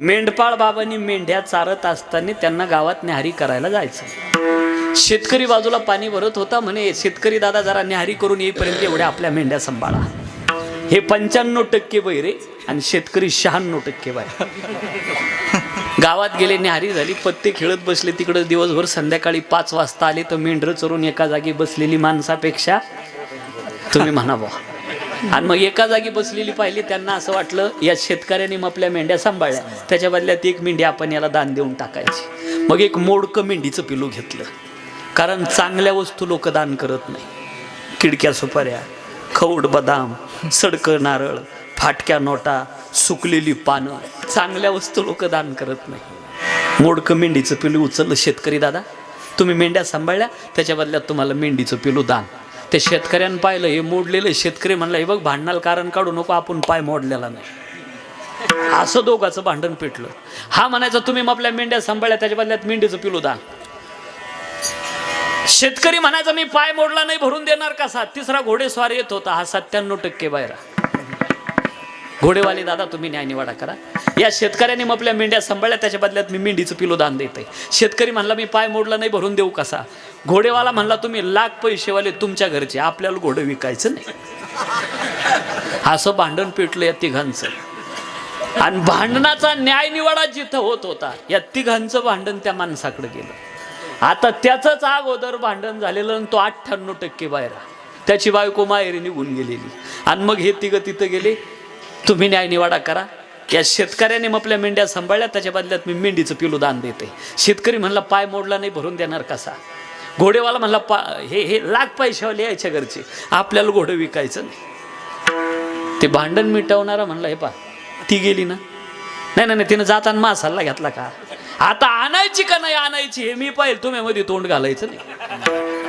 मेंढपाळ बाबांनी मेंढ्या चारत असताना त्यांना गावात न्याहारी करायला जायचं. शेतकरी बाजूला पाणी भरत होता. म्हणे शेतकरी दादा जरा न्याहारी करून येईपर्यंत एवढ्या आपल्या मेंढ्या सांभाळा. हे 95% बैरे आणि शेतकरी 96% बाय. गावात गेले, न्याहारी झाली, पत्ते खेळत बसले तिकडे दिवसभर. संध्याकाळी 5 वाजता आले तर मेंढरं चरून एका जागी बसलेली माणसापेक्षा तुम्ही म्हणा बुवा. आणि मग एका जागी बसलेली पाहिली. त्यांना असं वाटलं या शेतकऱ्यांनी मग आपल्या मेंढ्या सांभाळल्या, त्याच्या बदल्यात एक मेंढी आपण याला दान देऊन टाकायची. मग एक मोडकं मेंढीचं पिलू घेतलं. कारण चांगल्या वस्तू लोक दान करत नाही. किडक्या सुपाऱ्या, खवड बदाम, सडकं नारळ, फाटक्या नोटा, सुकलेली पानं, चांगल्या वस्तू लोक दान करत नाही. मोडकं मेंढीचं पिलू उचललं. शेतकरी दादा तुम्ही मेंढ्या सांभाळल्या, त्याच्या बदल्यात तुम्हाला मेंढीचं पिलू दान. ते शेतकऱ्यानं पाहिलं, हे मोडलेलं. शेतकरी म्हणला हे बघ भांडणाला कारण काढू नको, आपण पाय मोडलेला नाही. असं दोघाचं भांडण पेटलं. हा म्हणायचा तुम्ही आपल्या मेंढ्या सांभाळल्या, त्याच्या बदल्यात मेंढीचं पिलू दान. शेतकरी म्हणायचा मी पाय मोडला नाही, भरून देणार कसा. तिसरा घोडेस्वार येत होता, हा 97% बाहेर. घोडेवाले दादा तुम्ही न्यायनिवाडा करा. या शेतकऱ्याने मग आपल्या मेंढ्या सांभाळल्या, त्याच्या बदल्यात मी मेंढीचं पिलो दान देते. शेतकरी म्हणला मी पाय मोडला नाही, भरून देऊ कसा. घोडेवाला म्हणला तुम्ही लाख पैसेवाले, तुमच्या घरचे, आपल्याला घोडं विकायचं नाही. असं भांडण पेटलं या तिघांचं. आणि भांडणाचा न्यायनिवाडा जिथं होत होता, या तिघांचं भांडण त्या माणसाकडे गेलं. आता त्याचंच अगोदर भांडण झालेलं आणि तो 98% बाहेर. त्याची बायको माहेरी निघून गेलेली. आणि मग हे तिघं तिथं गेले, तुम्ही न्यायनिवाडा करा. या शेतकऱ्याने मग आपल्या मेंढ्या सांभाळल्या, त्याच्या बदल्यात मी मेंढीचं पिलू दान देते. शेतकरी म्हणला पाय मोडला नाही, भरून देणार कसा. घोडेवाला म्हणला हे लाख पैशावाले यायच्या घरचे, आपल्याला घोडं विकायचं नाही. ते भांडण मिटवणारा म्हणला हे पा ती गेली ना, नाही नाही तिनं जाताना मासाला घेतला का. आता आणायची का नाही आणायची हे मी पाहिजे, तुम्ही मध्ये तोंड घालायचं नाही.